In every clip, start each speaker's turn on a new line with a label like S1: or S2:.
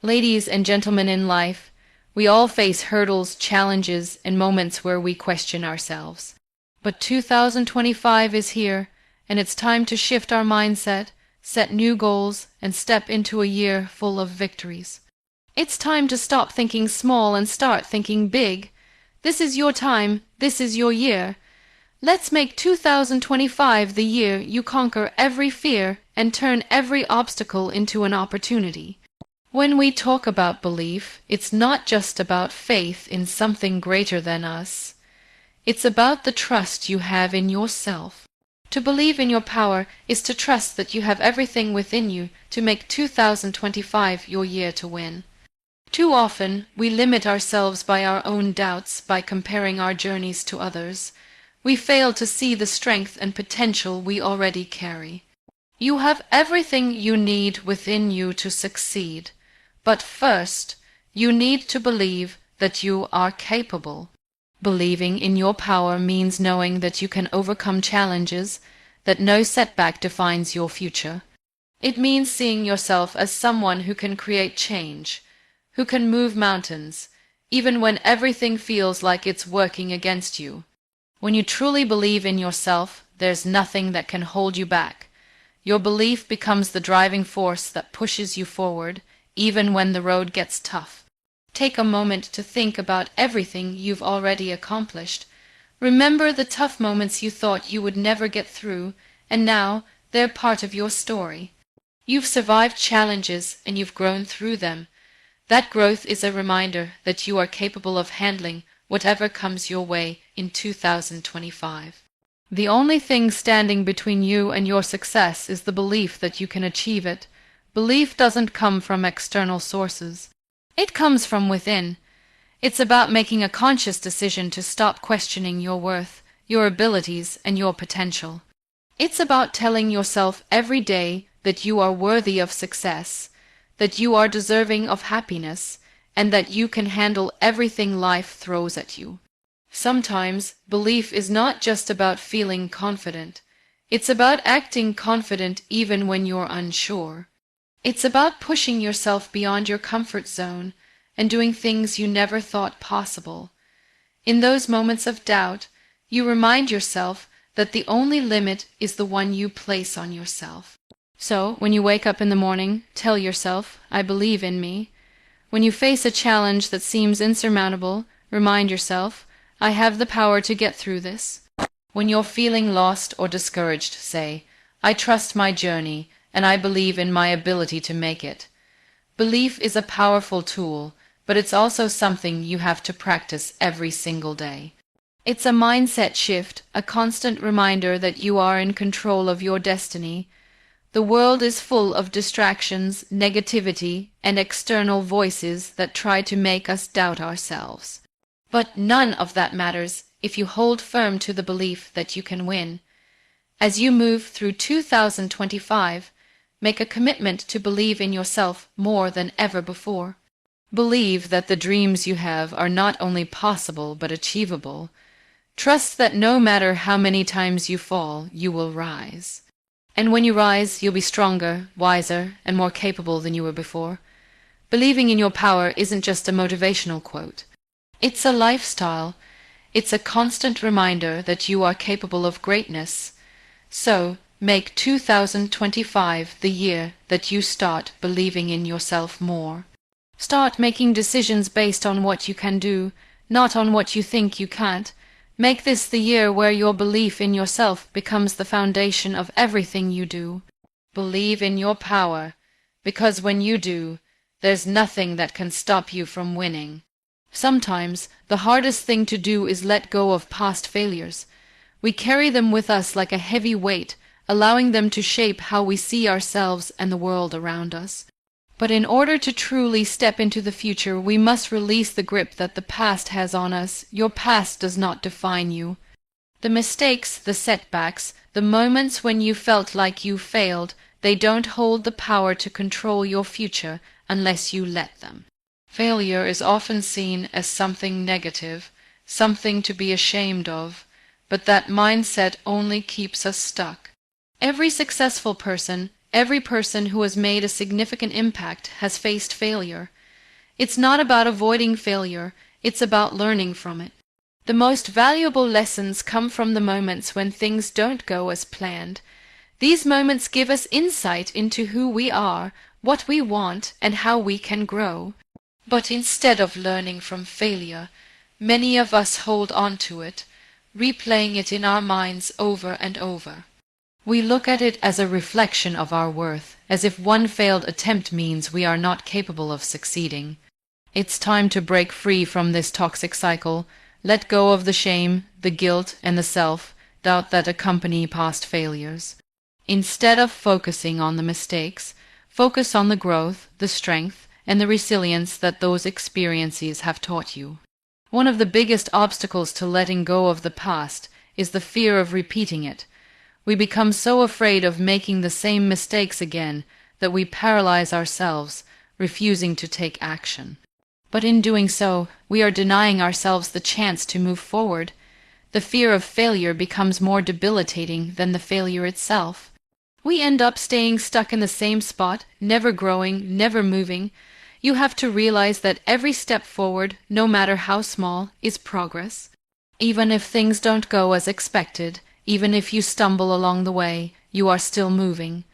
S1: Ladies and gentlemen, in life, we all face hurdles, challenges, and moments where we question ourselves. But 2025 is here, and it's time to shift our mindset, set new goals, and step into a year full of victories. It's time to stop thinking small and start thinking big. This is your time, this is your year. Let's make 2025 the year you conquer every fear and turn every obstacle into an opportunity. When we talk about belief, it's not just about faith in something greater than us. It's about the trust you have in yourself. To believe in your power is to trust that you have everything within you to make 2025 your year to win. Too often, we limit ourselves by our own doubts by comparing our journeys to others. We fail to see the strength and potential we already carry. You have everything you need within you to succeed. But first, you need to believe that you are capable. Believing in your power means knowing that you can overcome challenges, that no setback defines your future. It means seeing yourself as someone who can create change, who can move mountains, even when everything feels like it's working against you. When you truly believe in yourself, there's nothing that can hold you back. Your belief becomes the driving force that pushes you forward, even when the road gets tough. Take a moment to think about everything you've already accomplished. Remember the tough moments you thought you would never get through, and now they're part of your story. You've survived challenges and you've grown through them. That growth is a reminder that you are capable of handling whatever comes your way in 2025. The only thing standing between you and your success is the belief that you can achieve it. Belief doesn't come from external sources. It comes from within. It's about making a conscious decision to stop questioning your worth, your abilities, and your potential. It's about telling yourself every day that you are worthy of success, that you are deserving of happiness, and that you can handle everything life throws at you. Sometimes, belief is not just about feeling confident. It's about acting confident even when you're unsure. It's about pushing yourself beyond your comfort zone and doing things you never thought possible. In those moments of doubt, you remind yourself that the only limit is the one you place on yourself. So, when you wake up in the morning, tell yourself, "I believe in me." When you face a challenge that seems insurmountable, remind yourself, "I have the power to get through this." When you're feeling lost or discouraged, say, "I trust my journey, and I believe in my ability to make it." Belief is a powerful tool, but it's also something you have to practice every single day. It's a mindset shift, a constant reminder that you are in control of your destiny. The world is full of distractions, negativity, and external voices that try to make us doubt ourselves. But none of that matters if you hold firm to the belief that you can win. As you move through 2025, make a commitment to believe in yourself more than ever before. Believe that the dreams you have are not only possible but achievable. Trust that no matter how many times you fall, you will rise. And when you rise, you'll be stronger, wiser, and more capable than you were before. Believing in your power isn't just a motivational quote. It's a lifestyle. It's a constant reminder that you are capable of greatness. So, make 2025 the year that you start believing in yourself more. Start making decisions based on what you can do, not on what you think you can't. Make this the year where your belief in yourself becomes the foundation of everything you do. Believe in your power, because when you do, there's nothing that can stop you from winning. Sometimes, the hardest thing to do is let go of past failures. We carry them with us like a heavy weight, allowing them to shape how we see ourselves and the world around us. But in order to truly step into the future, we must release the grip that the past has on us. Your past does not define you. The mistakes, the setbacks, the moments when you felt like you failed, they don't hold the power to control your future unless you let them. Failure is often seen as something negative, something to be ashamed of, but that mindset only keeps us stuck. Every successful person, every person who has made a significant impact has faced failure. It's not about avoiding failure, it's about learning from it. The most valuable lessons come from the moments when things don't go as planned. These moments give us insight into who we are, what we want, and how we can grow. But instead of learning from failure, many of us hold on to it, replaying it in our minds over and over. We look at it as a reflection of our worth, as if one failed attempt means we are not capable of succeeding. It's time to break free from this toxic cycle, let go of the shame, the guilt, and the self-doubt that accompany past failures. Instead of focusing on the mistakes, focus on the growth, the strength, and the resilience that those experiences have taught you. One of the biggest obstacles to letting go of the past is the fear of repeating it. We become so afraid of making the same mistakes again that we paralyze ourselves, refusing to take action. But in doing so, we are denying ourselves the chance to move forward. The fear of failure becomes more debilitating than the failure itself. We end up staying stuck in the same spot, never growing, never moving. You have to realize that every step forward, no matter how small, is progress. Even if things don't go as expected, even if you stumble along the way, you are still moving.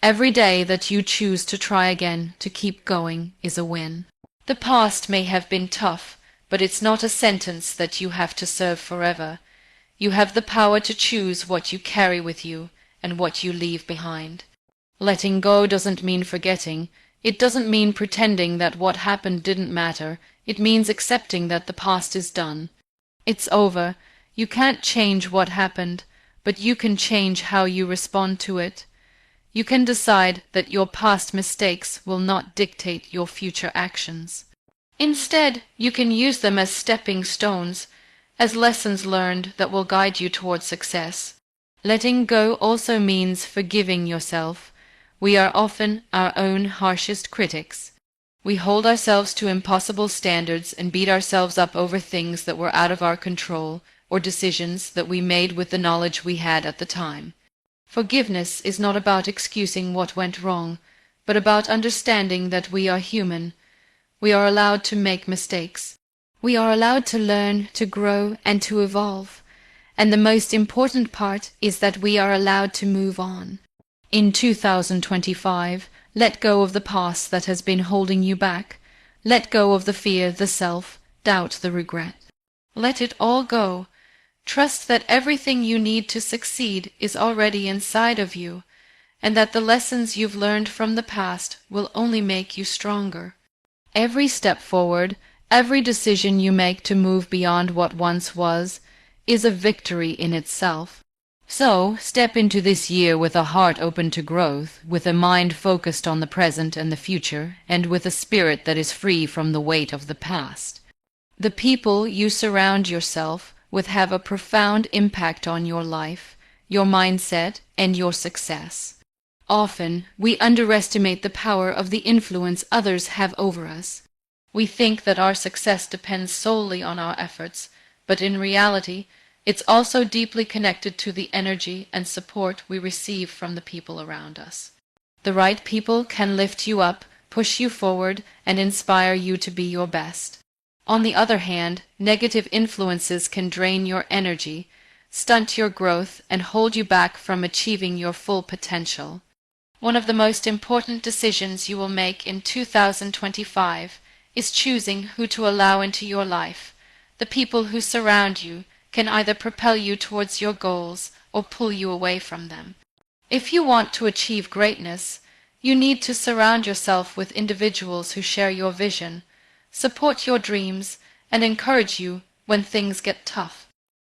S1: Every day that you choose to try again, to keep going, is a win. The past may have been tough, but it's not a sentence that you have to serve forever. You have the power to choose what you carry with you and what you leave behind. Letting go doesn't mean forgetting. It doesn't mean pretending that what happened didn't matter. It means accepting that the past is done. It's over. You can't change what happened, but you can change how you respond to it. You can decide that your past mistakes will not dictate your future actions. Instead, you can use them as stepping stones, as lessons learned that will guide you toward success. Letting go also means forgiving yourself. We are often our own harshest critics. We hold ourselves to impossible standards and beat ourselves up over things that were out of our control or decisions that we made with the knowledge we had at the time. Forgiveness is not about excusing what went wrong, but about understanding that we are human. We are allowed to make mistakes. We are allowed to learn, to grow, and to evolve. And the most important part is that we are allowed to move on. In 2025, let go of the past that has been holding you back. Let go of the fear, the self-doubt, the regret. Let it all go. Trust that everything you need to succeed is already inside of you, and that the lessons you've learned from the past will only make you stronger. Every step forward, every decision you make to move beyond what once was, is a victory in itself. So, step into this year with a heart open to growth, with a mind focused on the present and the future, and with a spirit that is free from the weight of the past. The people you surround yourself with have a profound impact on your life, your mindset, and your success. Often, we underestimate the power of the influence others have over us. We think that our success depends solely on our efforts, but in reality, it's also deeply connected to the energy and support we receive from the people around us. The right people can lift you up, push you forward, and inspire you to be your best. On the other hand, negative influences can drain your energy, stunt your growth, and hold you back from achieving your full potential. One of the most important decisions you will make in 2025 is choosing who to allow into your life. The people who surround you can either propel you towards your goals or pull you away from them. If you want to achieve greatness, you need to surround yourself with individuals who share your vision, support your dreams, and encourage you when things get tough.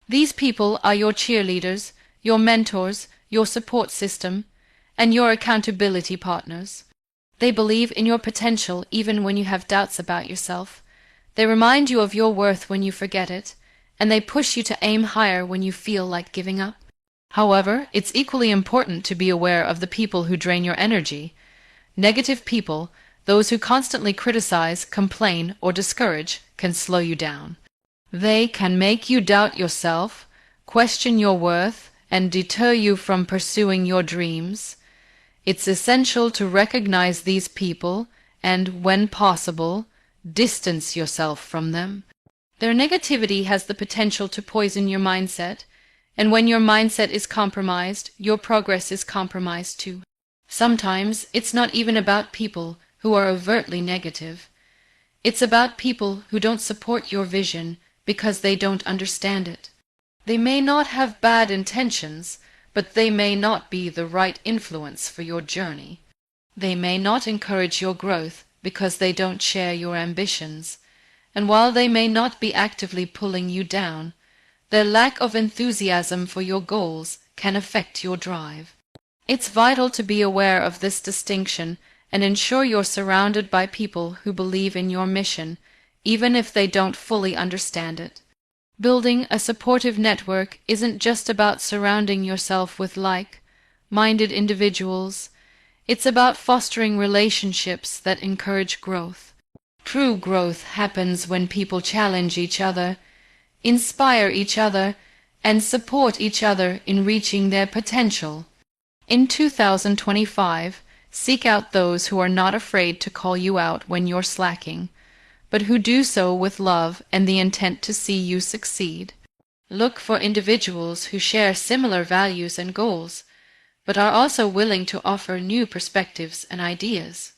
S1: These people are your cheerleaders, your mentors, your support system, and your accountability partners. They believe in your potential even when you have doubts about yourself. They remind you of your worth when you forget it, and they push you to aim higher when you feel like giving up. However, it's equally important to be aware of the people who drain your energy. Negative people, those who constantly criticize, complain, or discourage, can slow you down. They can make you doubt yourself, question your worth, and deter you from pursuing your dreams. It's essential to recognize these people and, when possible, distance yourself from them. Their negativity has the potential to poison your mindset, and when your mindset is compromised, your progress is compromised too. Sometimes it's not even about people who are overtly negative. It's about people who don't support your vision because they don't understand it. They may not have bad intentions, but they may not be the right influence for your journey. They may not encourage your growth because they don't share your ambitions, and while they may not be actively pulling you down, their lack of enthusiasm for your goals can affect your drive. It's vital to be aware of this distinction and ensure you're surrounded by people who believe in your mission, even if they don't fully understand it. Building a supportive network isn't just about surrounding yourself with like-minded individuals. It's about fostering relationships that encourage growth. True growth happens when people challenge each other, inspire each other, and support each other in reaching their potential. In 2025, seek out those who are not afraid to call you out when you're slacking, but who do so with love and the intent to see you succeed. Look for individuals who share similar values and goals, but are also willing to offer new perspectives and ideas.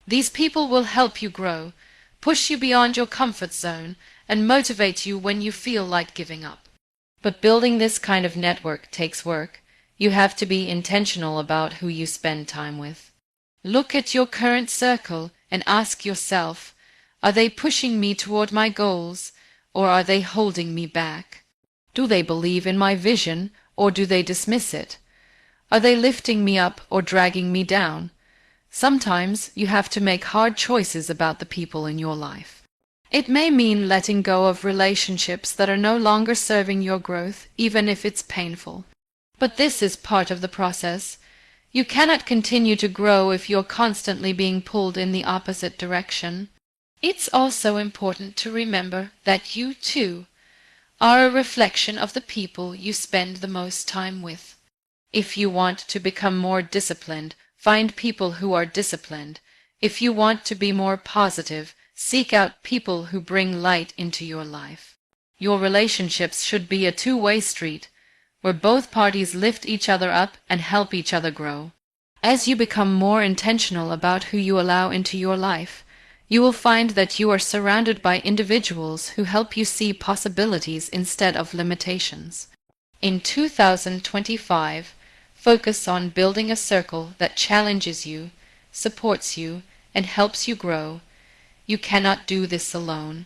S1: These people will help you grow, push you beyond your comfort zone, and motivate you when you feel like giving up. But building this kind of network takes work. You have to be intentional about who you spend time with. Look at your current circle and ask yourself, are they pushing me toward my goals, or are they holding me back? Do they believe in my vision, or do they dismiss it? Are they lifting me up or dragging me down? Sometimes you have to make hard choices about the people in your life. It may mean letting go of relationships that are no longer serving your growth, even if it's painful. But this is part of the process. You cannot continue to grow if you're constantly being pulled in the opposite direction. It's also important to remember that you, too, are a reflection of the people you spend the most time with. If you want to become more disciplined, find people who are disciplined. If you want to be more positive, seek out people who bring light into your life. Your relationships should be a two-way street, where both parties lift each other up and help each other grow. As you become more intentional about who you allow into your life, you will find that you are surrounded by individuals who help you see possibilities instead of limitations. In 2025, focus on building a circle that challenges you, supports you, and helps you grow. You cannot do this alone.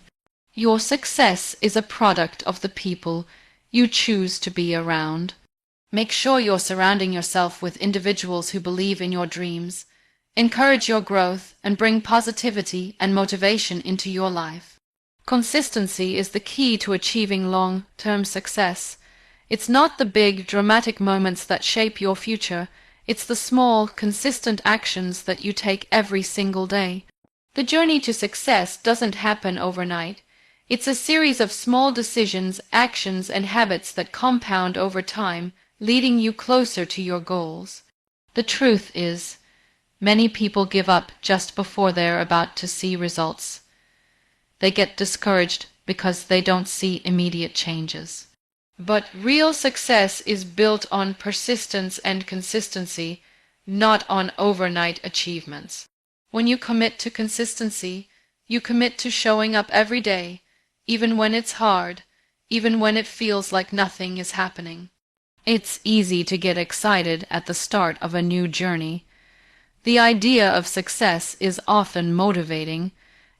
S1: Your success is a product of the people you choose to be around. Make sure you're surrounding yourself with individuals who believe in your dreams, encourage your growth, and bring positivity and motivation into your life. Consistency is the key to achieving long-term success. It's not the big, dramatic moments that shape your future. It's the small, consistent actions that you take every single day. The journey to success doesn't happen overnight. It's a series of small decisions, actions, and habits that compound over time, leading you closer to your goals. The truth is, many people give up just before they're about to see results. They get discouraged because they don't see immediate changes. But real success is built on persistence and consistency, not on overnight achievements. When you commit to consistency, you commit to showing up every day, even when it's hard, even when it feels like nothing is happening. It's easy to get excited at the start of a new journey. The idea of success is often motivating,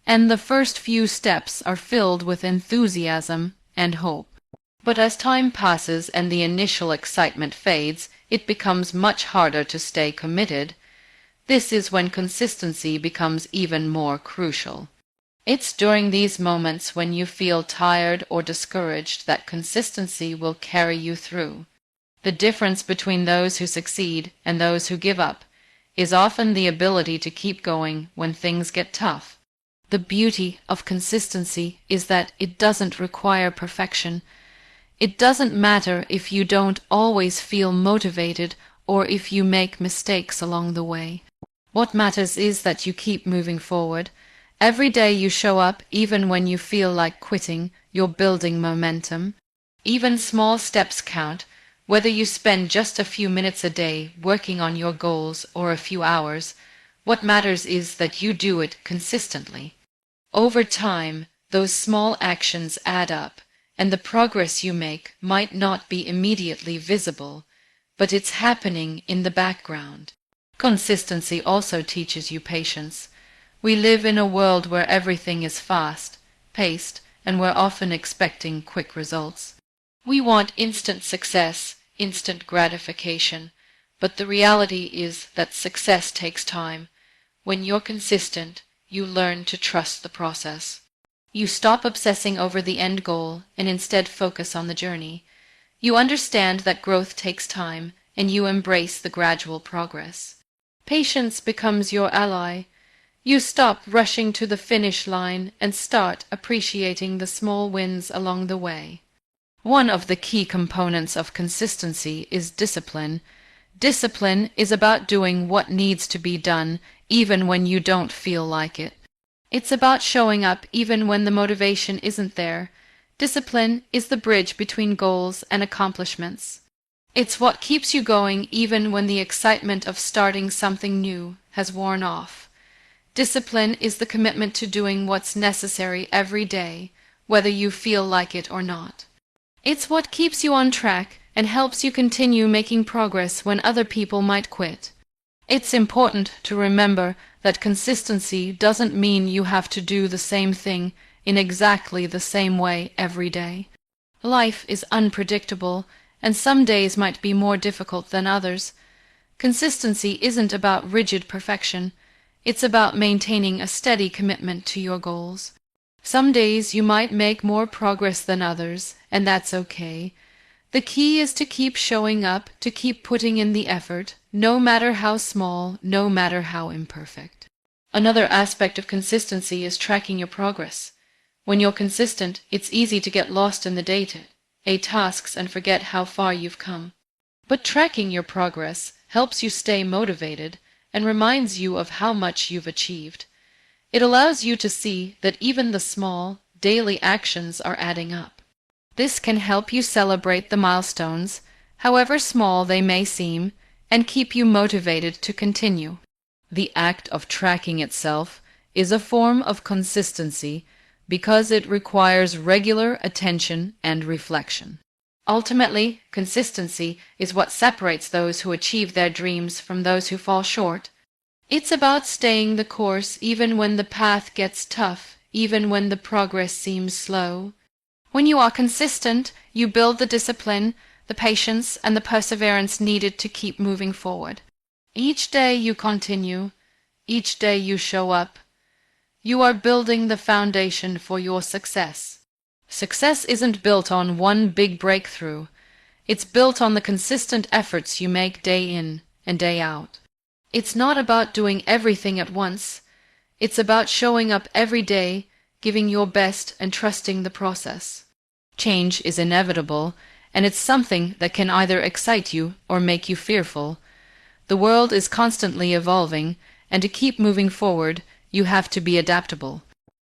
S1: and the first few steps are filled with enthusiasm and hope. But as time passes and the initial excitement fades, it becomes much harder to stay committed. This is when consistency becomes even more crucial. It's during these moments when you feel tired or discouraged that consistency will carry you through. The difference between those who succeed and those who give up is often the ability to keep going when things get tough. The beauty of consistency is that it doesn't require perfection. It doesn't matter if you don't always feel motivated or if you make mistakes along the way. What matters is that you keep moving forward. Every day you show up, even when you feel like quitting, you're building momentum. Even small steps count, whether you spend just a few minutes a day working on your goals or a few hours. What matters is that you do it consistently. Over time, those small actions add up, and the progress you make might not be immediately visible, but it's happening in the background. Consistency also teaches you patience. We live in a world where everything is fast, paced, and we're often expecting quick results. We want instant success, instant gratification, but the reality is that success takes time. When you're consistent, you learn to trust the process. You stop obsessing over the end goal and instead focus on the journey. You understand that growth takes time, and you embrace the gradual progress. Patience becomes your ally. You stop rushing to the finish line and start appreciating the small wins along the way. One of the key components of consistency is discipline. Discipline is about doing what needs to be done even when you don't feel like it. It's about showing up even when the motivation isn't there. Discipline is the bridge between goals and accomplishments. It's what keeps you going even when the excitement of starting something new has worn off. Discipline is the commitment to doing what's necessary every day, whether you feel like it or not. It's what keeps you on track and helps you continue making progress when other people might quit. It's important to remember that consistency doesn't mean you have to do the same thing in exactly the same way every day. Life is unpredictable, and some days might be more difficult than others. Consistency isn't about rigid perfection. It's about maintaining a steady commitment to your goals. Some days you might make more progress than others, and that's okay. The key is to keep showing up, to keep putting in the effort, no matter how small, no matter how imperfect. Another aspect of consistency is tracking your progress. When you're consistent, it's easy to get lost in the day-to-day tasks and forget how far you've come. But tracking your progress helps you stay motivated and reminds you of how much you've achieved. It allows you to see that even the small, daily actions are adding up. This can help you celebrate the milestones, however small they may seem, and keep you motivated to continue. The act of tracking itself is a form of consistency because it requires regular attention and reflection. Ultimately, consistency is what separates those who achieve their dreams from those who fall short. It's about staying the course even when the path gets tough, even when the progress seems slow. When you are consistent, you build the discipline, the patience, and the perseverance needed to keep moving forward. Each day you continue, each day you show up. You are building the foundation for your success. Success isn't built on one big breakthrough. It's built on the consistent efforts you make day in and day out. It's not about doing everything at once. It's about showing up every day, giving your best and trusting the process. Change is inevitable, and it's something that can either excite you or make you fearful. The world is constantly evolving, and to keep moving forward, you have to be adaptable.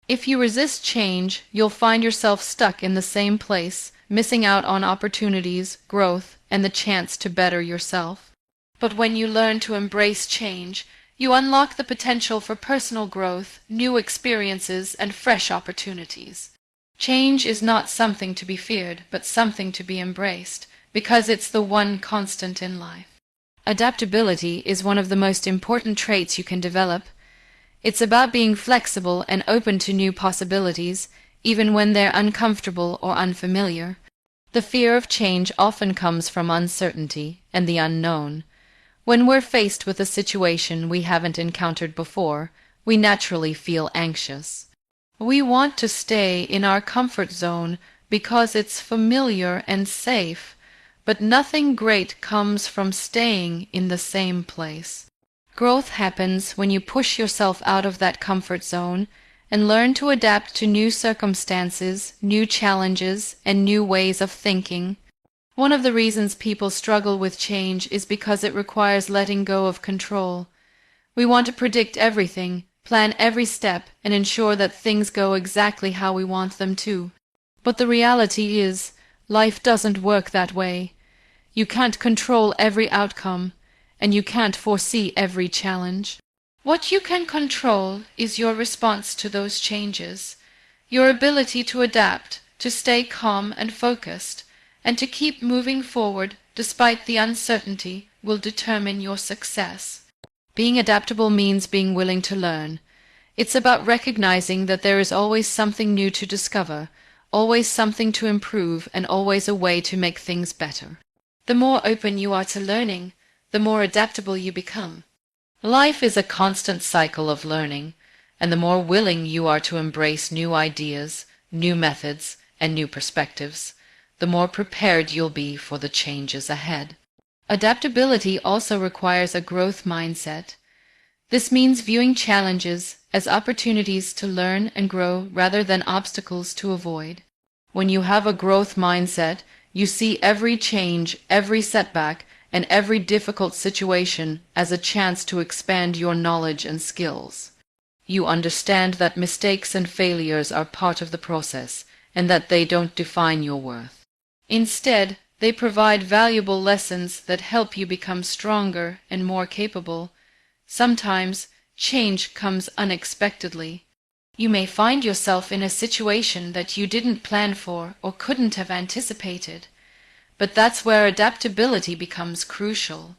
S1: If you resist change, you'll find yourself stuck in the same place, missing out on opportunities, growth, and the chance to better yourself. But when you learn to embrace change, you unlock the potential for personal growth, new experiences, and fresh opportunities. Change is not something to be feared, but something to be embraced, because it's the one constant in life. Adaptability is one of the most important traits you can develop. It's about being flexible and open to new possibilities, even when they're uncomfortable or unfamiliar. The fear of change often comes from uncertainty and the unknown. When we're faced with a situation we haven't encountered before, we naturally feel anxious. We want to stay in our comfort zone because it's familiar and safe, but nothing great comes from staying in the same place. Growth happens when you push yourself out of that comfort zone and learn to adapt to new circumstances, new challenges, and new ways of thinking. One of the reasons people struggle with change is because it requires letting go of control. We want to predict everything, plan every step, and ensure that things go exactly how we want them to. But the reality is, life doesn't work that way. You can't control every outcome, and you can't foresee every challenge. What you can control is your response to those changes, your ability to adapt, to stay calm and focused, and to keep moving forward despite the uncertainty will determine your success. Being adaptable means being willing to learn. It's about recognizing that there is always something new to discover, always something to improve, and always a way to make things better. The more open you are to learning, the more adaptable you become. Life is a constant cycle of learning, and the more willing you are to embrace new ideas, new methods, and new perspectives, the more prepared you'll be for the changes ahead. Adaptability also requires a growth mindset. This means viewing challenges as opportunities to learn and grow rather than obstacles to avoid. When you have a growth mindset, you see every change, every setback, and every difficult situation as a chance to expand your knowledge and skills. You understand that mistakes and failures are part of the process, and that they don't define your worth. Instead, they provide valuable lessons that help you become stronger and more capable. Sometimes, change comes unexpectedly. You may find yourself in a situation that you didn't plan for or couldn't have anticipated. But that's where adaptability becomes crucial.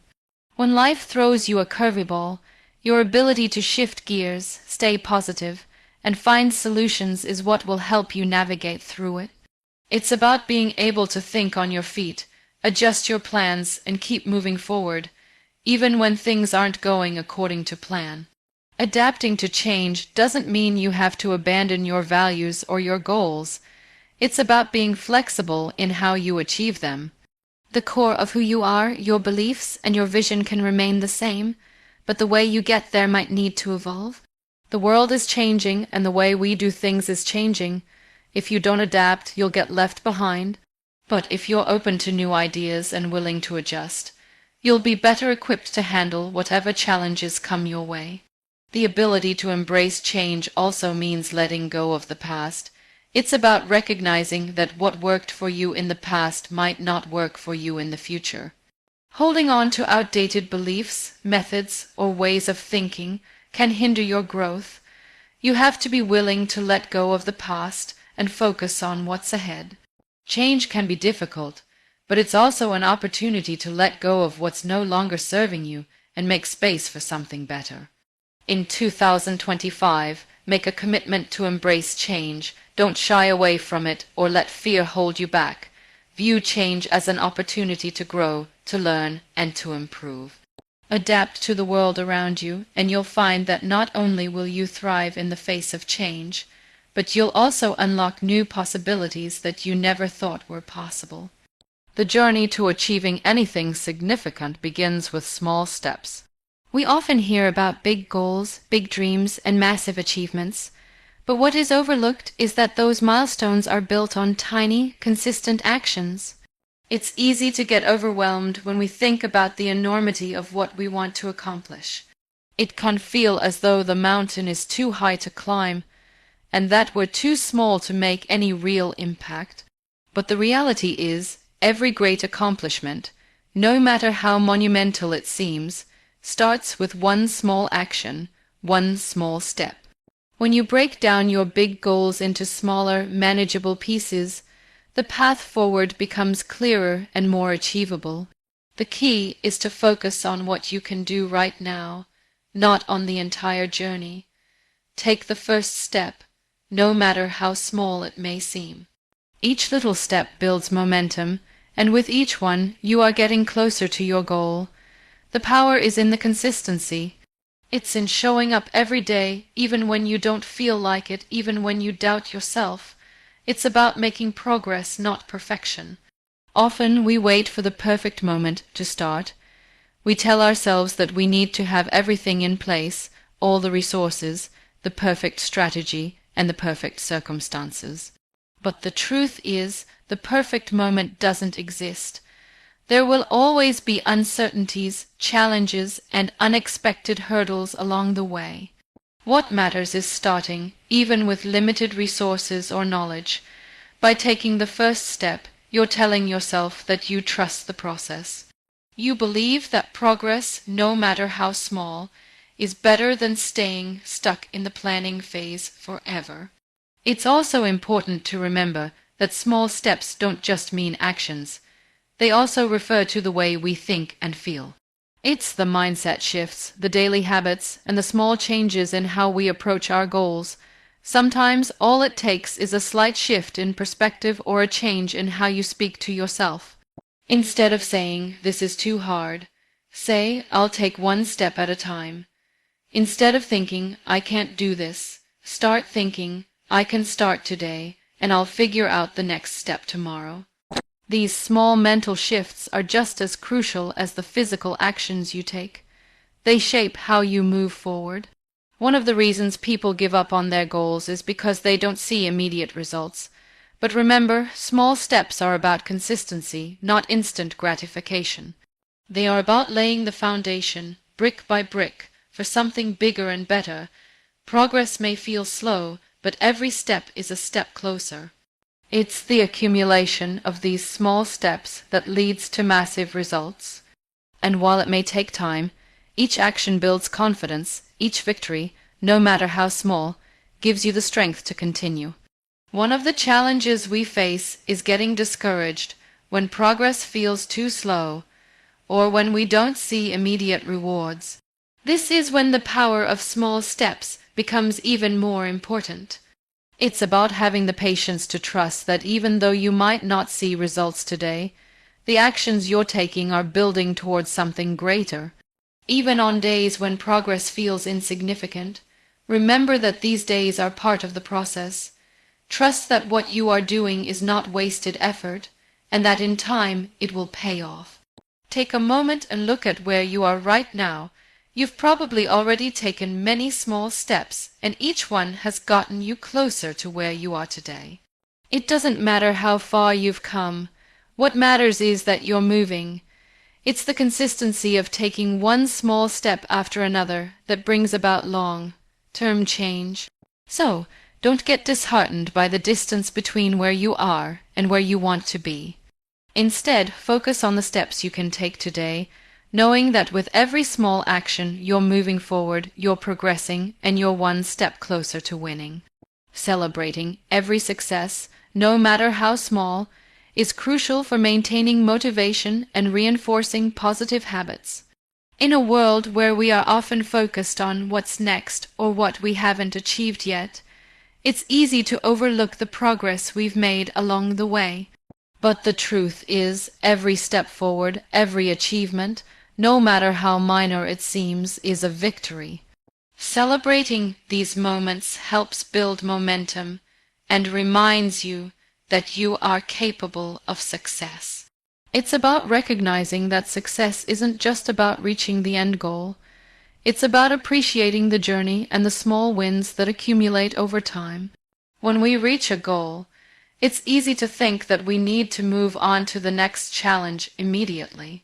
S1: When life throws you a curveball, your ability to shift gears, stay positive, and find solutions is what will help you navigate through it. It's about being able to think on your feet, adjust your plans, and keep moving forward, even when things aren't going according to plan. Adapting to change doesn't mean you have to abandon your values or your goals. It's about being flexible in how you achieve them. The core of who you are, your beliefs, and your vision can remain the same, but the way you get there might need to evolve. The world is changing, and the way we do things is changing. If you don't adapt, you'll get left behind. But if you're open to new ideas and willing to adjust, you'll be better equipped to handle whatever challenges come your way. The ability to embrace change also means letting go of the past. It's about recognizing that what worked for you in the past might not work for you in the future. Holding on to outdated beliefs, methods, or ways of thinking can hinder your growth. You have to be willing to let go of the past and focus on what's ahead. Change can be difficult, but it's also an opportunity to let go of what's no longer serving you and make space for something better. In 2025, make a commitment to embrace change. Don't shy away from it or let fear hold you back. View change as an opportunity to grow, to learn, and to improve. Adapt to the world around you, and you'll find that not only will you thrive in the face of change, but you'll also unlock new possibilities that you never thought were possible. The journey to achieving anything significant begins with small steps. We often hear about big goals, big dreams, and massive achievements, but what is overlooked is that those milestones are built on tiny, consistent actions. It's easy to get overwhelmed when we think about the enormity of what we want to accomplish. It can feel as though the mountain is too high to climb, and that we're too small to make any real impact. But the reality is, every great accomplishment, no matter how monumental it seems, starts with one small action, one small step. When you break down your big goals into smaller, manageable pieces, the path forward becomes clearer and more achievable. The key is to focus on what you can do right now, not on the entire journey. Take the first step, no matter how small it may seem. Each little step builds momentum, and with each one you are getting closer to your goal. The power is in the consistency. It's in showing up every day, even when you don't feel like it, even when you doubt yourself. It's about making progress, not perfection. Often we wait for the perfect moment to start. We tell ourselves that we need to have everything in place, all the resources, the perfect strategy, and the perfect circumstances. But the truth is, the perfect moment doesn't exist. There will always be uncertainties, challenges, and unexpected hurdles along the way. What matters is starting, even with limited resources or knowledge. By taking the first step, you're telling yourself that you trust the process. You believe that progress, no matter how small, is better than staying stuck in the planning phase forever. It's also important to remember that small steps don't just mean actions. They also refer to the way we think and feel. It's the mindset shifts, the daily habits, and the small changes in how we approach our goals. Sometimes all it takes is a slight shift in perspective or a change in how you speak to yourself. Instead of saying, "This is too hard," say, "I'll take one step at a time." Instead of thinking, "I can't do this," start thinking, "I can start today, and I'll figure out the next step tomorrow." These small mental shifts are just as crucial as the physical actions you take. They shape how you move forward. One of the reasons people give up on their goals is because they don't see immediate results. But remember, small steps are about consistency, not instant gratification. They are about laying the foundation, brick by brick, for something bigger and better. Progress may feel slow, but every step is a step closer. It's the accumulation of these small steps that leads to massive results. And while it may take time, each action builds confidence, each victory, no matter how small, gives you the strength to continue. One of the challenges we face is getting discouraged when progress feels too slow, or when we don't see immediate rewards. This is when the power of small steps becomes even more important. It's about having the patience to trust that even though you might not see results today, the actions you're taking are building towards something greater. Even on days when progress feels insignificant, remember that these days are part of the process. Trust that what you are doing is not wasted effort, and that in time it will pay off. Take a moment and look at where you are right now. You've probably already taken many small steps, and each one has gotten you closer to where you are today. It doesn't matter how far you've come. What matters is that you're moving. It's the consistency of taking one small step after another that brings about long-term change. So, don't get disheartened by the distance between where you are and where you want to be. Instead, focus on the steps you can take today, knowing that with every small action you're moving forward, you're progressing, and you're one step closer to winning. Celebrating every success, no matter how small, is crucial for maintaining motivation and reinforcing positive habits. In a world where we are often focused on what's next or what we haven't achieved yet, it's easy to overlook the progress we've made along the way. But the truth is, every step forward, every achievement, no matter how minor it seems, is a victory. Celebrating these moments helps build momentum and reminds you that you are capable of success. It's about recognizing that success isn't just about reaching the end goal. It's about appreciating the journey and the small wins that accumulate over time. When we reach a goal, it's easy to think that we need to move on to the next challenge immediately.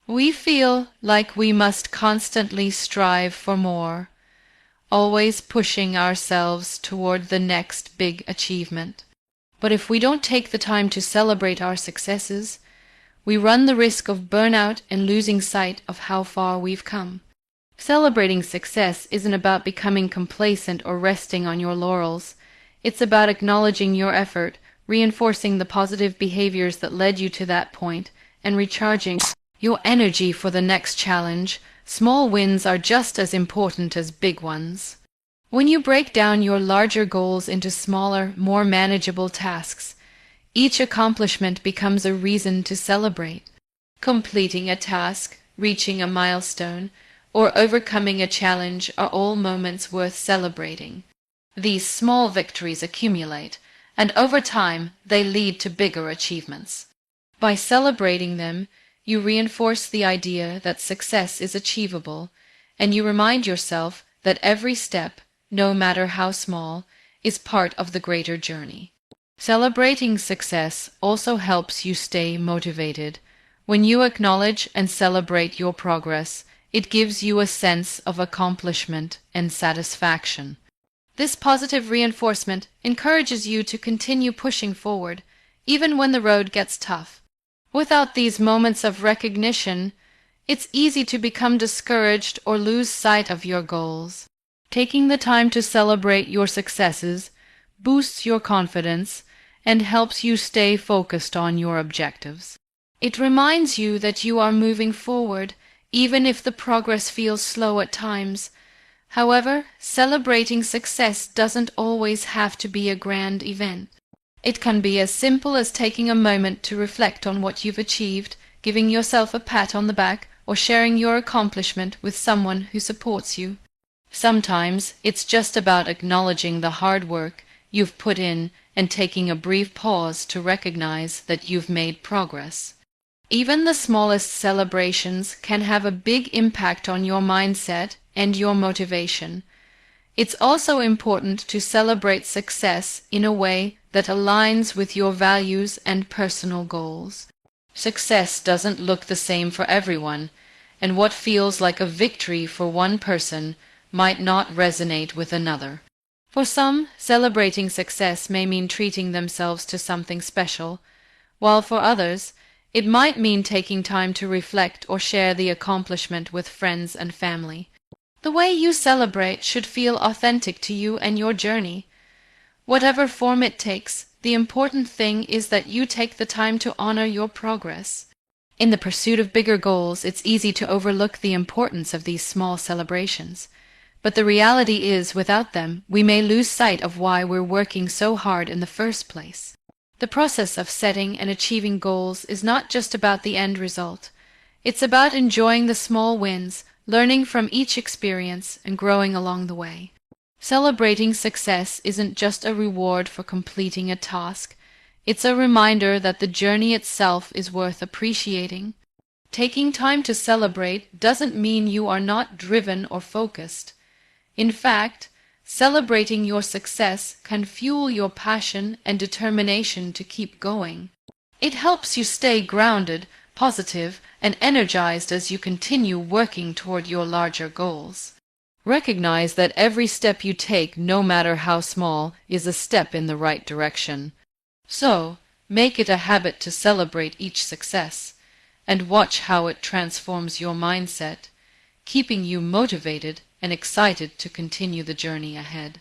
S1: We feel like we must constantly strive for more, always pushing ourselves toward the next big achievement. But if we don't take the time to celebrate our successes, we run the risk of burnout and losing sight of how far we've come. Celebrating success isn't about becoming complacent or resting on your laurels. It's about acknowledging your effort, reinforcing the positive behaviors that led you to that point, and recharging your energy for the next challenge. Small wins are just as important as big ones. When you break down your larger goals into smaller, more manageable tasks, each accomplishment becomes a reason to celebrate. Completing a task, reaching a milestone, or overcoming a challenge are all moments worth celebrating. These small victories accumulate, and over time they lead to bigger achievements. By celebrating them, you reinforce the idea that success is achievable, and you remind yourself that every step, no matter how small, is part of the greater journey. Celebrating success also helps you stay motivated. When you acknowledge and celebrate your progress, it gives you a sense of accomplishment and satisfaction. This positive reinforcement encourages you to continue pushing forward, even when the road gets tough. Without these moments of recognition, it's easy to become discouraged or lose sight of your goals. Taking the time to celebrate your successes boosts your confidence and helps you stay focused on your objectives. It reminds you that you are moving forward, even if the progress feels slow at times. However, celebrating success doesn't always have to be a grand event. It can be as simple as taking a moment to reflect on what you've achieved, giving yourself a pat on the back, or sharing your accomplishment with someone who supports you. Sometimes it's just about acknowledging the hard work you've put in and taking a brief pause to recognize that you've made progress. Even the smallest celebrations can have a big impact on your mindset and your motivation. It's also important to celebrate success in a way that aligns with your values and personal goals. Success doesn't look the same for everyone, and what feels like a victory for one person might not resonate with another. For some, celebrating success may mean treating themselves to something special, while for others, it might mean taking time to reflect or share the accomplishment with friends and family. The way you celebrate should feel authentic to you and your journey. Whatever form it takes, the important thing is that you take the time to honor your progress. In the pursuit of bigger goals, it's easy to overlook the importance of these small celebrations. But the reality is, without them, we may lose sight of why we're working so hard in the first place. The process of setting and achieving goals is not just about the end result. It's about enjoying the small wins, learning from each experience, and growing along the way. Celebrating success isn't just a reward for completing a task. It's a reminder that the journey itself is worth appreciating. Taking time to celebrate doesn't mean you are not driven or focused. In fact, celebrating your success can fuel your passion and determination to keep going. It helps you stay grounded, positive, and energized as you continue working toward your larger goals. Recognize that every step you take, no matter how small, is a step in the right direction. So, make it a habit to celebrate each success, and watch how it transforms your mindset, keeping you motivated and excited to continue the journey ahead.